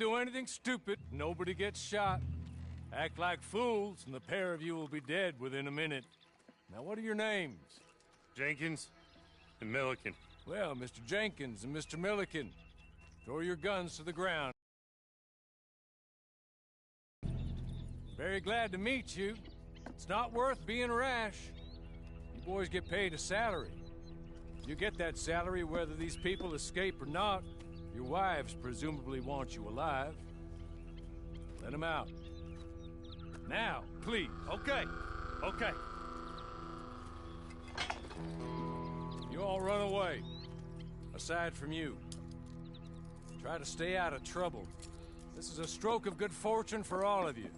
do anything stupid, nobody gets shot. Act like fools, and the pair of you will be dead within a minute. Now, what are your names? Jenkins and Milliken. Well, Mr. Jenkins and Mr. Milliken, throw your guns to the ground. Very glad to meet you. It's not worth being rash. You boys get paid a salary. You get that salary whether these people escape or not. Your wives presumably want you alive. Let them out. Now, please. Okay. You all run away. Aside from you. Try to stay out of trouble. This is a stroke of good fortune for all of you.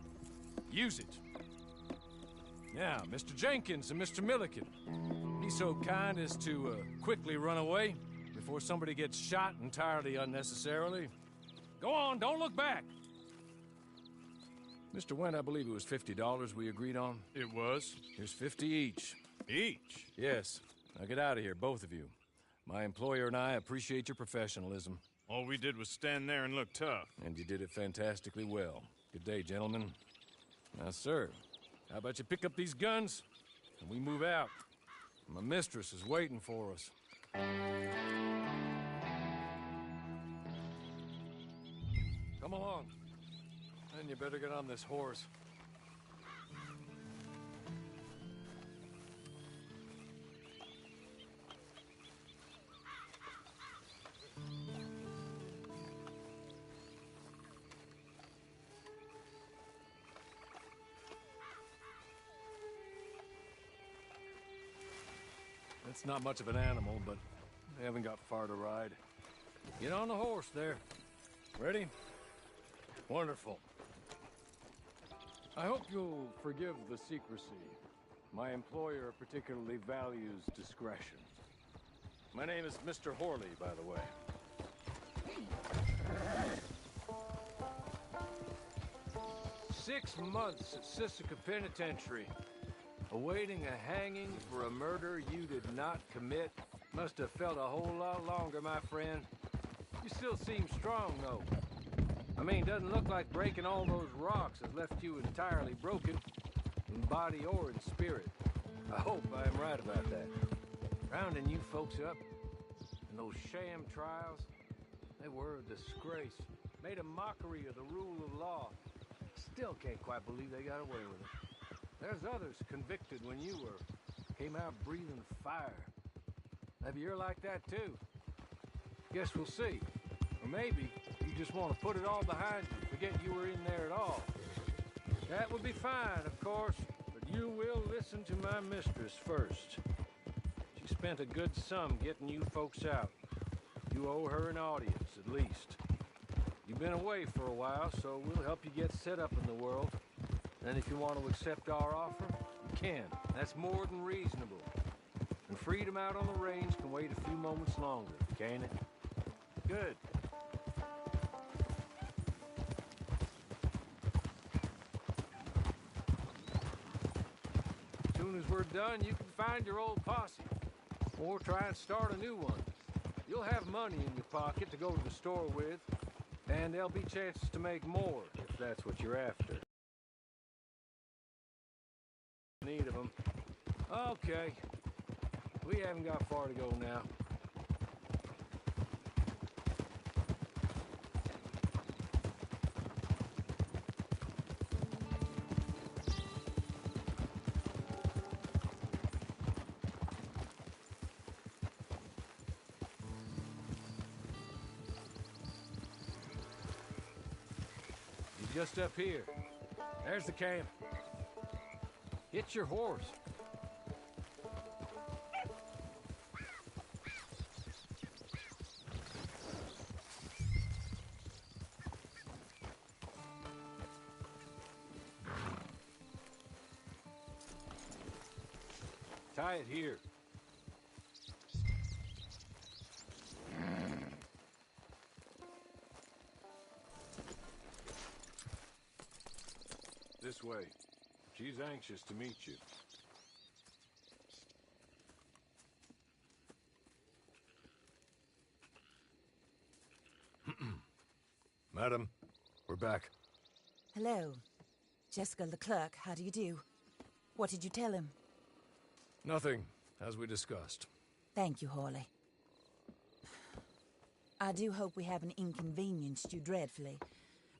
Use it. Now, Mr. Jenkins and Mr. Milliken, be so kind as to quickly run away before somebody gets shot entirely unnecessarily. Go on, don't look back. Mr. Wendt, I believe it was $50 we agreed on. It was. Here's 50 each. Each? Yes. Now get out of here, both of you. My employer and I appreciate your professionalism. All we did was stand there and look tough. And you did it fantastically well. Good day, gentlemen. Now, sir, how about you pick up these guns and we move out? My mistress is waiting for us. Come along. And you better get on this horse. It's not much of an animal, but they haven't got far to ride. Get on the horse there. Ready? Wonderful. I hope you'll forgive the secrecy. My employer particularly values discretion. My name is Mr. Horley, by the way. 6 months at Sisika Penitentiary, awaiting a hanging for a murder you did not commit. Must have felt a whole lot longer, my friend. You still seem strong, though. I mean, doesn't look like breaking all those rocks has left you entirely broken, in body or in spirit. I hope I am right about that. Rounding you folks up, and those sham trials, they were a disgrace. Made a mockery of the rule of law. Still can't quite believe they got away with it. There's others convicted when you were. Came out breathing fire. Maybe you're like that too. Guess we'll see. Or maybe you just want to put it all behind you, forget you were in there at all. That would be fine, of course, but you will listen to my mistress first. She spent a good sum getting you folks out. You owe her an audience, at least. You've been away for a while, so we'll help you get set up in the world. And if you want to accept our offer, you can. That's more than reasonable. And freedom out on the range can wait a few moments longer, can't it? Good. As soon as we're done, you can find your old posse. Or try and start a new one. You'll have money in your pocket to go to the store with, and there'll be chances to make more, if that's what you're after. Need of them. Okay. We haven't got far to go now. You're just up here. There's the camp. Hit your horse. Tie it here. This way. She's anxious to meet you. Madam, We're back. Hello. Jessica Leclerc, how do you do? What did you tell him? Nothing, as we discussed. Thank you, Hawley. I do hope we haven't inconvenienced you dreadfully.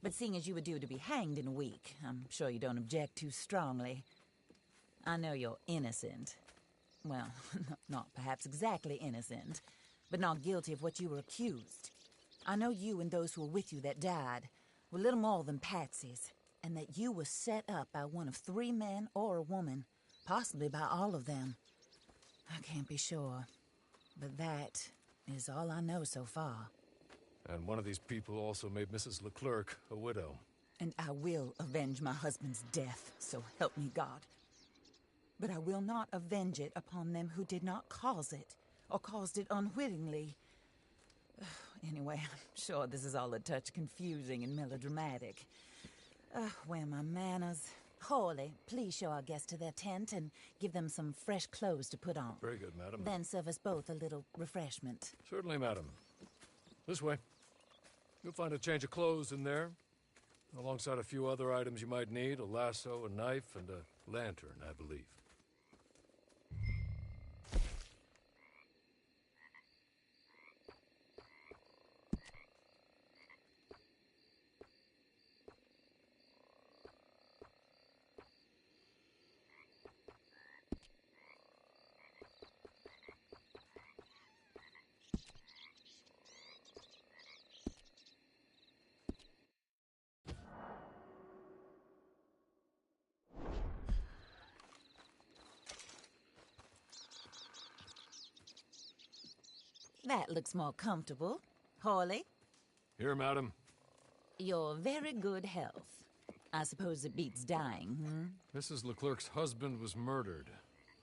But seeing as you were due to be hanged in a week, I'm sure you don't object too strongly. I know you're innocent. Well, not perhaps exactly innocent, but not guilty of what you were accused. I know you and those who were with you that died were little more than patsies, and that you were set up by one of 3 men or a woman, possibly by all of them. I can't be sure, but that is all I know so far. And one of these people also made Mrs. Leclerc a widow. And I will avenge my husband's death, so help me God. But I will not avenge it upon them who did not cause it, or caused it unwittingly. Anyway, I'm sure this is all a touch confusing and melodramatic. Where are my manners? Hawley, please show our guests to their tent and give them some fresh clothes to put on. Very good, madam. Then serve us both a little refreshment. Certainly, madam. This way. You'll find a change of clothes in there, alongside a few other items you might need, a lasso, a knife, and a lantern, I believe. That looks more comfortable. Hawley, Here, madam. your very good health. I suppose it beats dying, Mrs. Leclerc's husband was murdered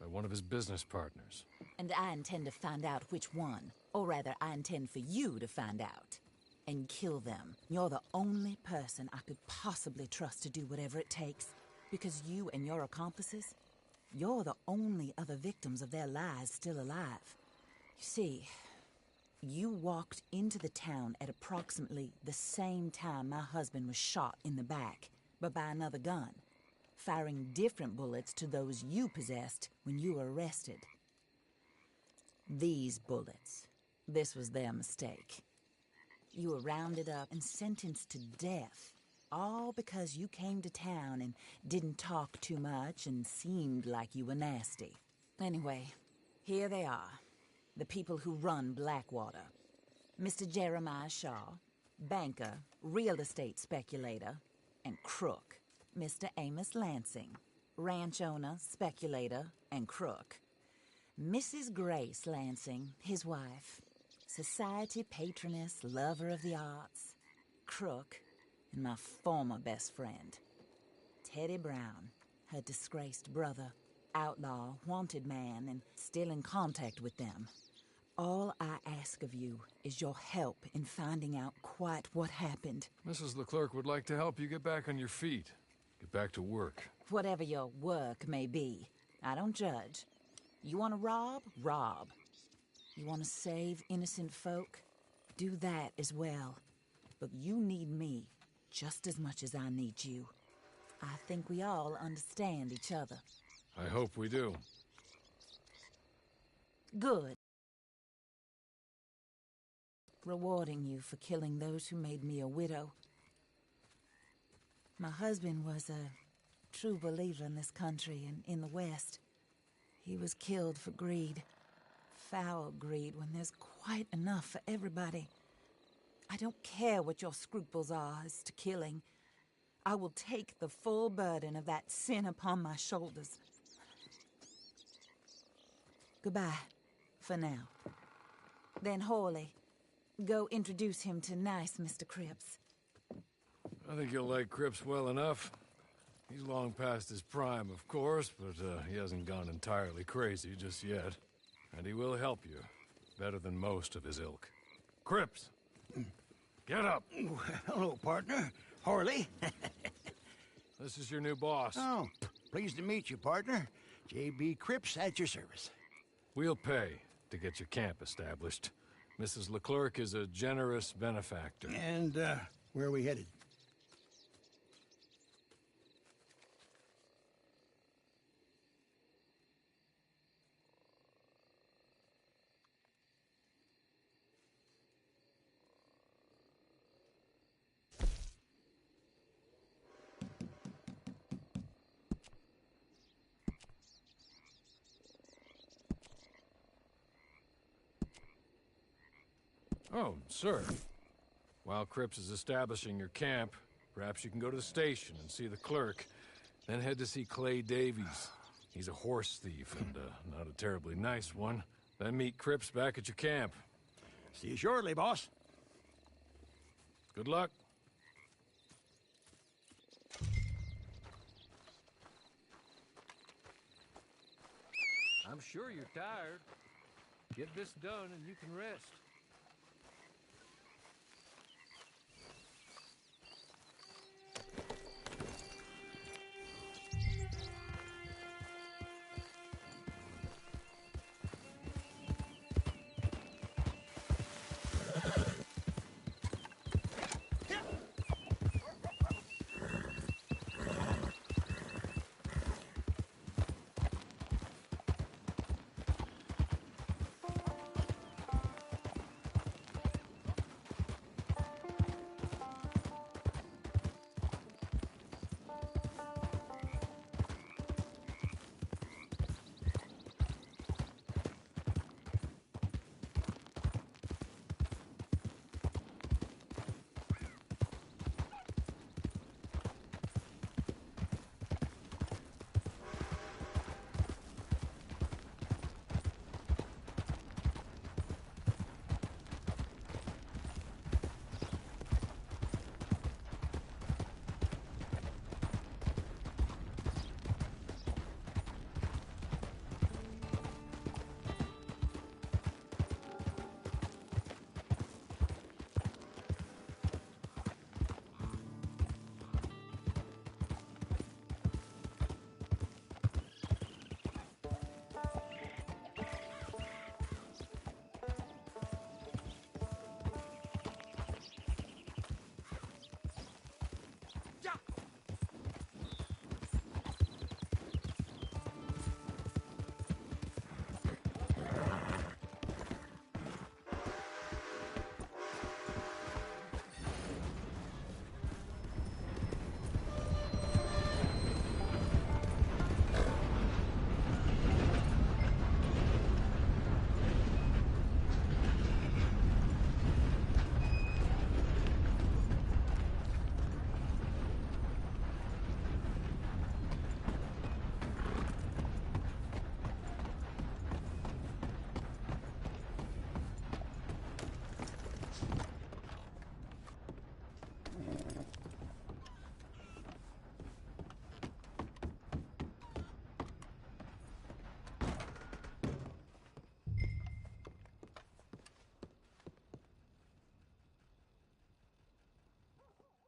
by one of his business partners. And I intend to find out which one. Or rather, I intend for you to find out. And kill them. You're the only person I could possibly trust to do whatever it takes. Because you and your accomplices, you're the only other victims of their lies still alive. You see, you walked into the town at approximately the same time my husband was shot in the back, but by another gun, firing different bullets to those you possessed when you were arrested. These bullets, this was their mistake. You were rounded up and sentenced to death, all because you came to town and didn't talk too much and seemed like you were nasty. Anyway, here they are. The people who run Blackwater. Mr. Jeremiah Shaw, banker, real estate speculator, and crook. Mr. Amos Lansing, ranch owner, speculator, and crook. Mrs. Grace Lansing, his wife, society patroness, lover of the arts, crook, and my former best friend. Teddy Brown, her disgraced brother, outlaw, wanted man, and still in contact with them. All I ask of you is your help in finding out quite what happened. Mrs. Leclerc would like to help you get back on your feet. Get back to work. Whatever your work may be, I don't judge. You want to rob? Rob. You want to save innocent folk? Do that as well. But you need me just as much as I need you. I think we all understand each other. I hope we do. Good. Rewarding you for killing those who made me a widow. My husband was a true believer in this country and in the West. He was killed for greed. Foul greed when there's quite enough for everybody. I don't care what your scruples are as to killing. I will take the full burden of that sin upon my shoulders. Goodbye, for now. Then Hawley, go introduce him to nice Mr. Cripps. I think you'll like Cripps well enough. He's long past his prime, of course, but he hasn't gone entirely crazy just yet. And he will help you, better than most of his ilk. Cripps! Get up! Hello, partner. Harley. This is your new boss. Oh, pleased to meet you, partner. J.B. Cripps at your service. We'll pay to get your camp established. Mrs. Leclerc is a generous benefactor. And, where are we headed? Oh, sir. While Cripps is establishing your camp, perhaps you can go to the station and see the clerk. Then head to see Clay Davies. He's a horse thief, and not a terribly nice one. Then meet Cripps back at your camp. See you shortly, boss. Good luck. I'm sure you're tired. Get this done and you can rest.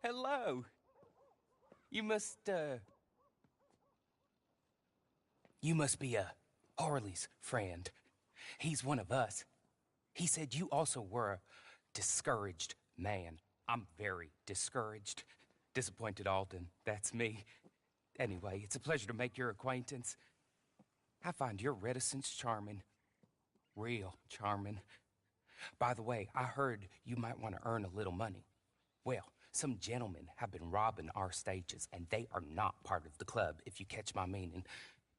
Hello. You must be Harley's friend. He's one of us. He said you also were a discouraged man. I'm very discouraged. Disappointed Alden, that's me. Anyway, it's a pleasure to make your acquaintance. I find your reticence charming. Real charming. By the way, I heard you might want to earn a little money. Well, some gentlemen have been robbing our stages, and they are not part of the club, if you catch my meaning.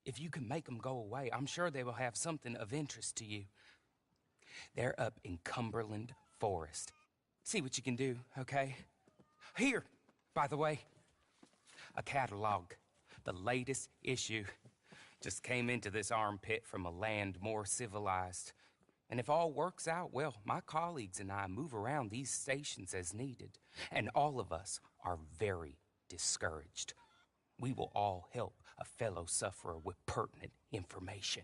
If you can make them go away, I'm sure they will have something of interest to you. They're up in Cumberland Forest. See what you can do, okay? Here, by the way, a catalog. The latest issue. Just came into this armpit from a land more civilized. And if all works out, well, my colleagues and I move around these stations as needed. And all of us are very discouraged. We will all help a fellow sufferer with pertinent information.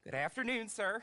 Good afternoon, sir.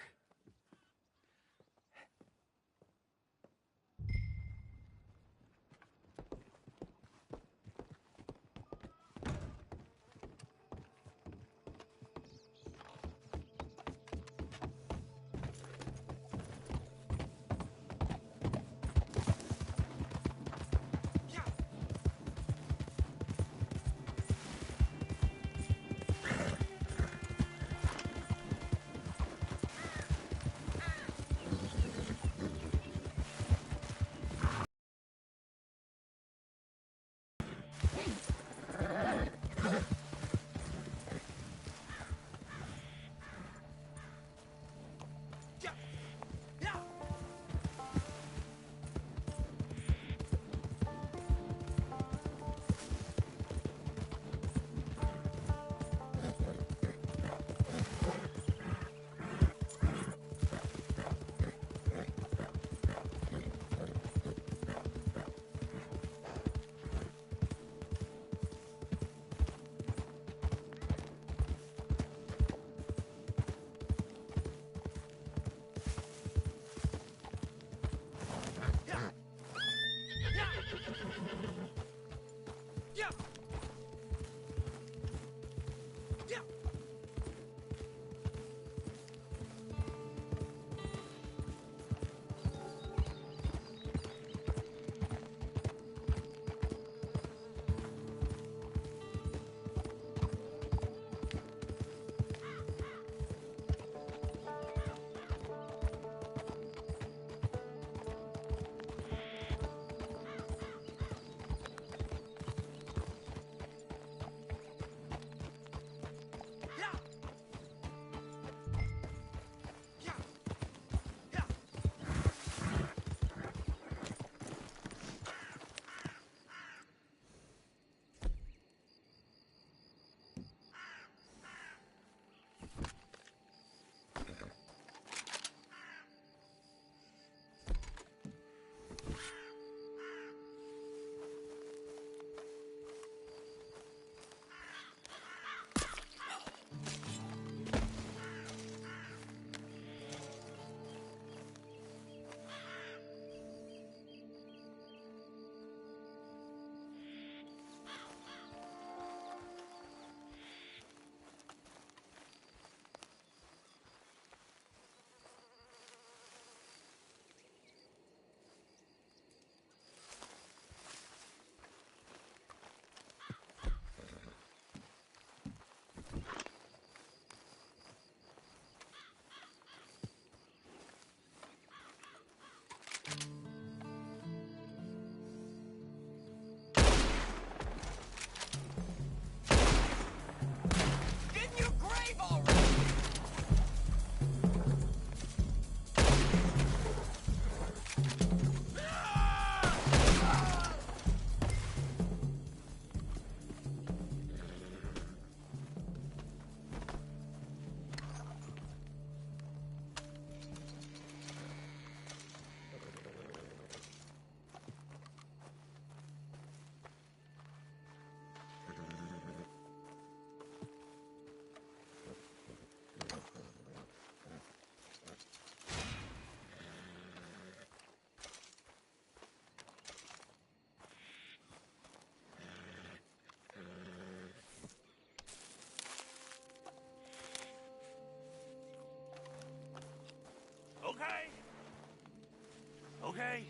okay.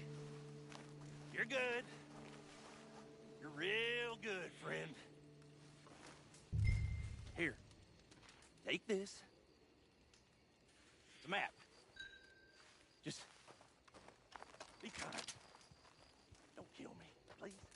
You're good. You're real good, friend. Here. Take this. It's a map. Just be kind. Don't kill me, please.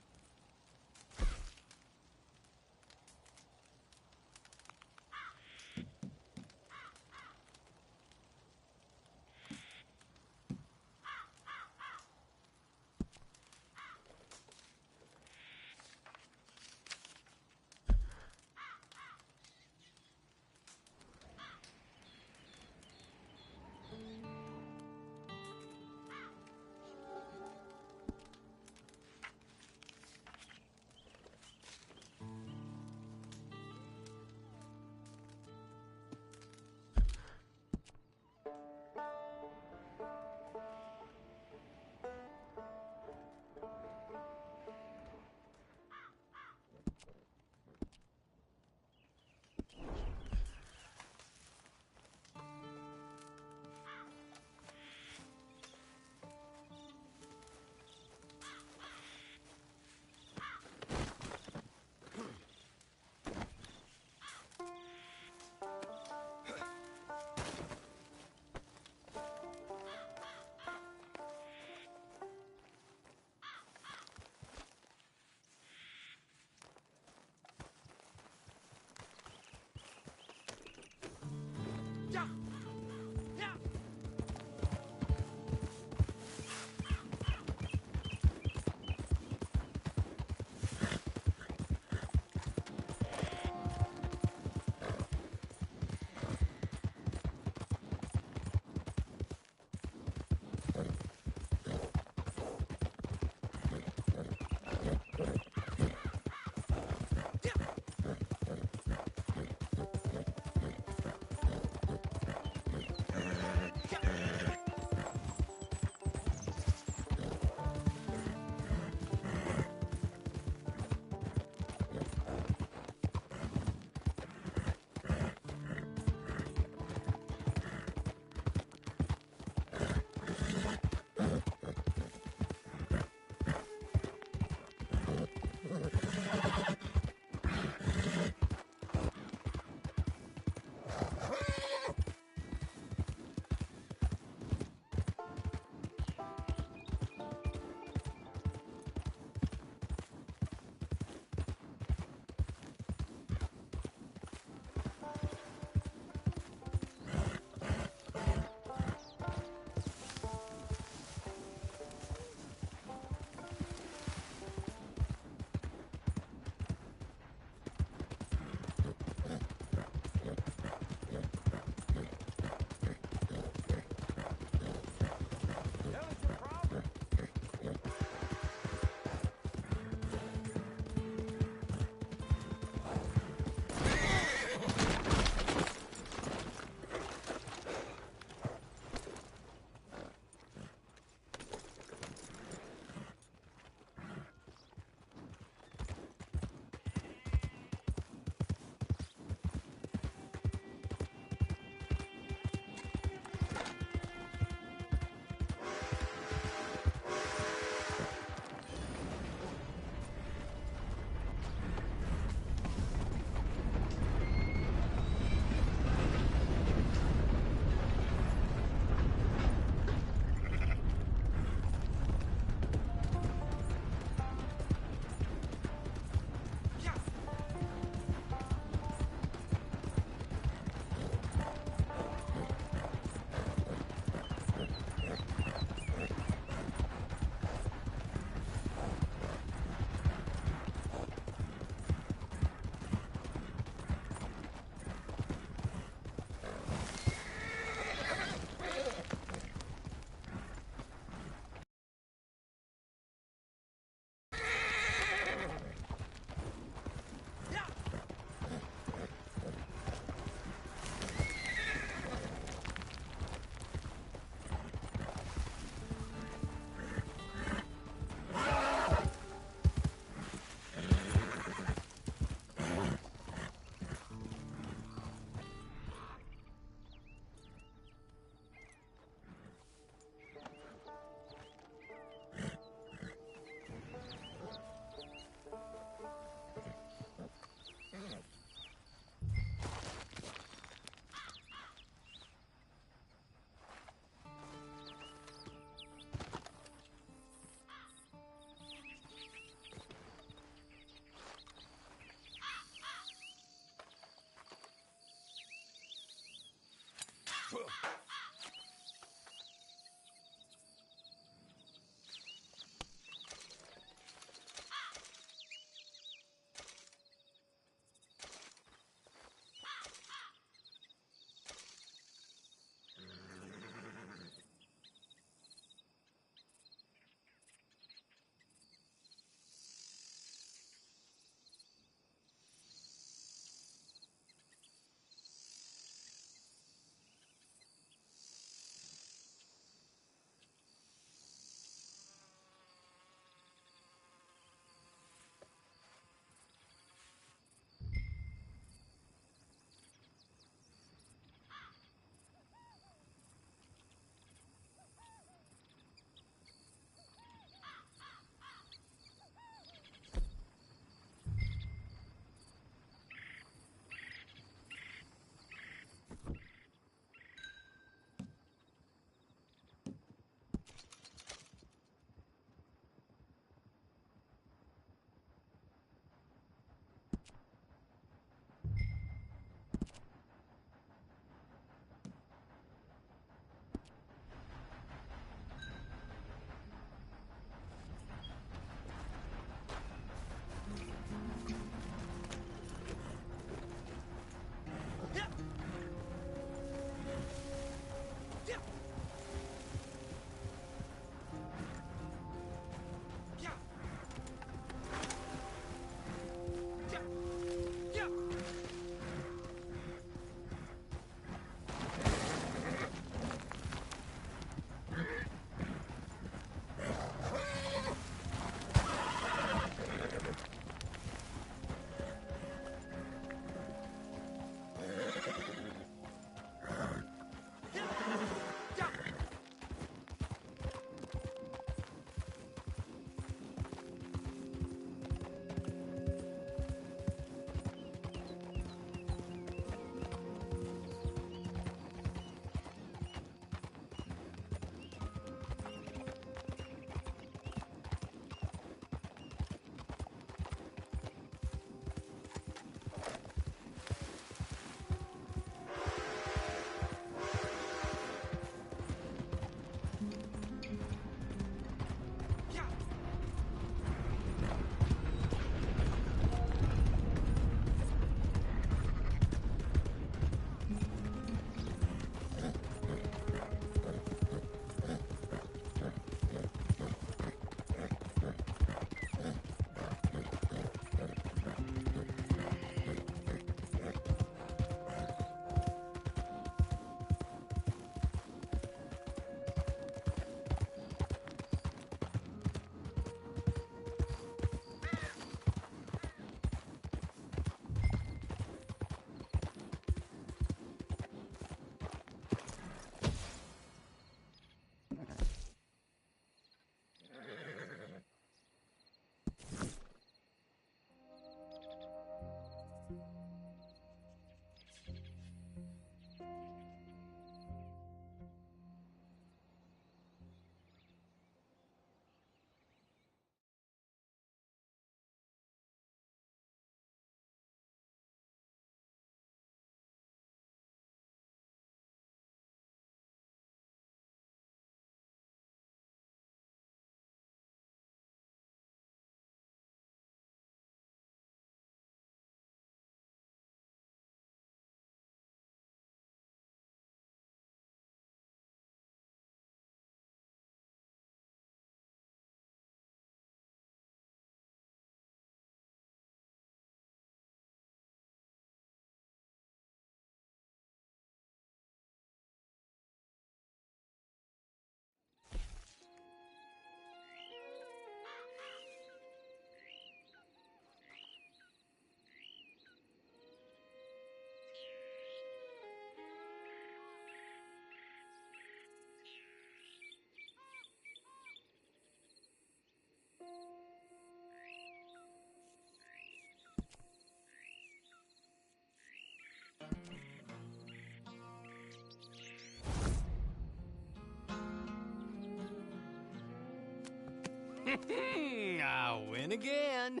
I win again.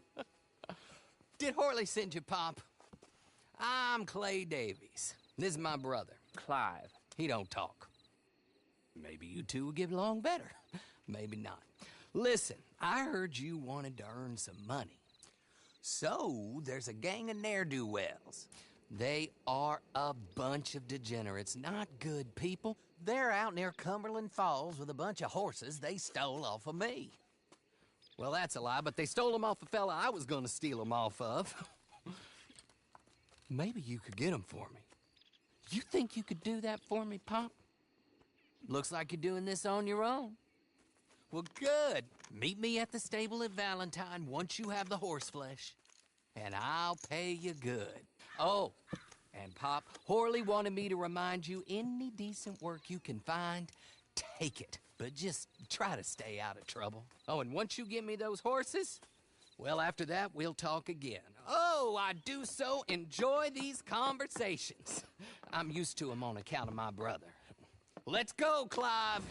Did Horley send you, Pop? I'm Clay Davies. This is my brother, Clive. He don't talk. Maybe you two will get along better. Maybe not. Listen, I heard you wanted to earn some money. So, there's a gang of ne'er-do-wells. They are a bunch of degenerates, not good people. They're out near Cumberland Falls with a bunch of horses they stole off of me. Well, that's a lie, but they stole them off a fella I was gonna steal them off of. Maybe you could get them for me. You think you could do that for me, Pop? Looks like you're doing this on your own. Well, good. Meet me at the stable at Valentine once you have the horse flesh, and I'll pay you good. Oh, and Pop, Horley wanted me to remind you, any decent work you can find, take it. But just try to stay out of trouble. Oh, and once you give me those horses, well, after that, we'll talk again. Oh, I do so enjoy these conversations. I'm used to them on account of my brother. Let's go, Clive.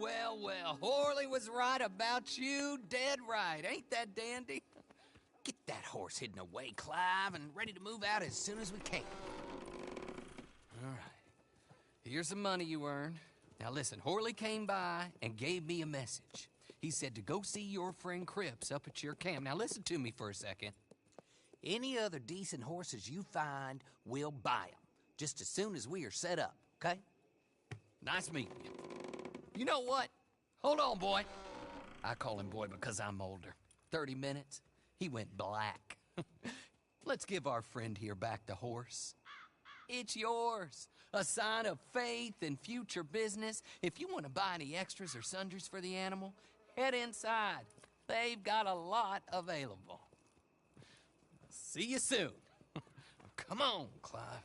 Well. Horley was right about you, dead right. Ain't that dandy? Get that horse hidden away, Clive, and ready to move out as soon as we can. All right. Here's the money you earned. Now listen, Horley came by and gave me a message. He said to go see your friend Cripps up at your camp. Now listen to me for a second. Any other decent horses you find, we'll buy them. Just as soon as we are set up, okay? Nice meeting you. You know what? Hold on, boy. I call him boy because I'm older. 30 minutes, he went black. Let's give our friend here back the horse. It's yours. A sign of faith and future business. If you want to buy any extras or sundries for the animal, head inside. They've got a lot available. See you soon. Come on, Clive.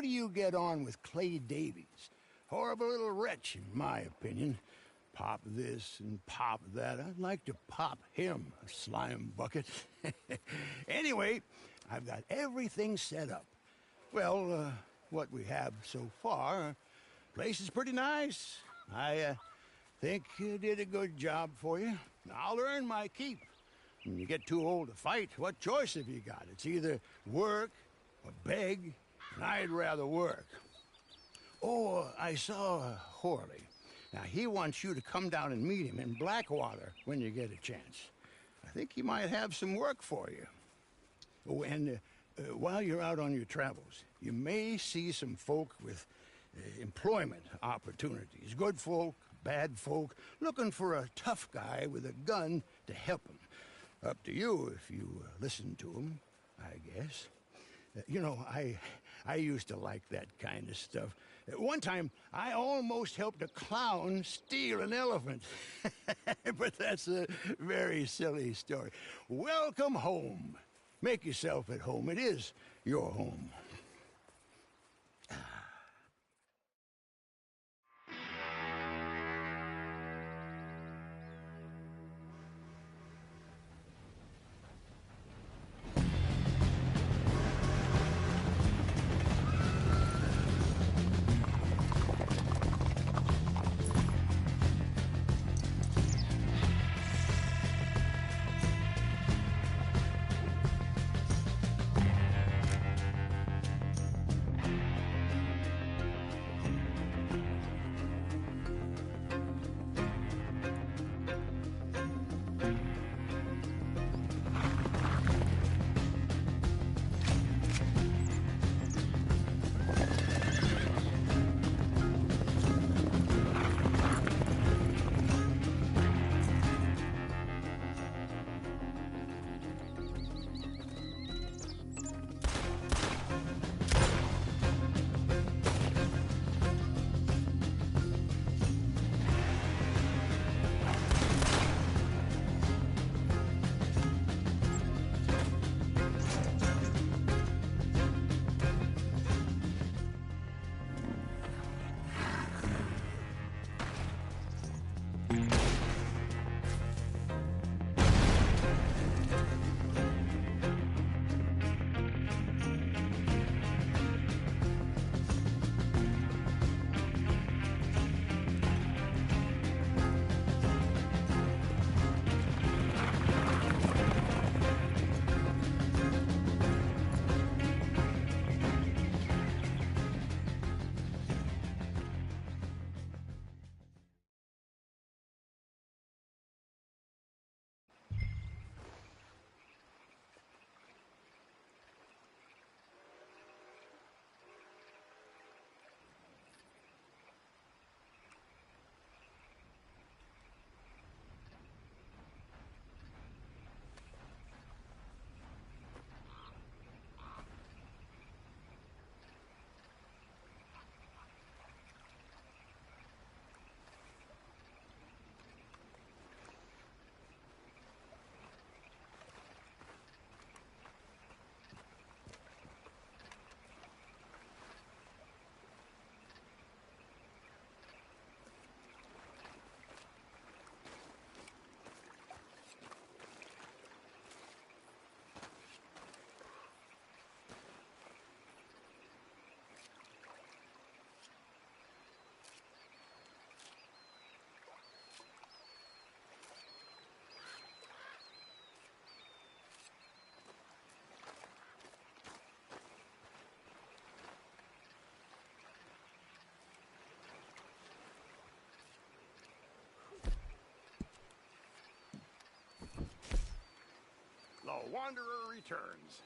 how do you get on with Clay Davies? Horrible little wretch, in my opinion. Pop this and pop that. I'd like to pop him, a slime bucket. Anyway, I've got everything set up. Well, what we have so far, place is pretty nice. I think you did a good job for you. I'll earn my keep. When you get too old to fight, what choice have you got? It's either work or beg, and I'd rather work. Oh, I saw Horley. Now, he wants you to come down and meet him in Blackwater when you get a chance. I think he might have some work for you. Oh, and while you're out on your travels, you may see some folk with employment opportunities. Good folk, bad folk, looking for a tough guy with a gun to help them. Up to you if you listen to them, I guess. You know, I used to like that kind of stuff. One time, I almost helped a clown steal an elephant. But that's a very silly story. Welcome home. Make yourself at home. It is your home. The Wanderer returns.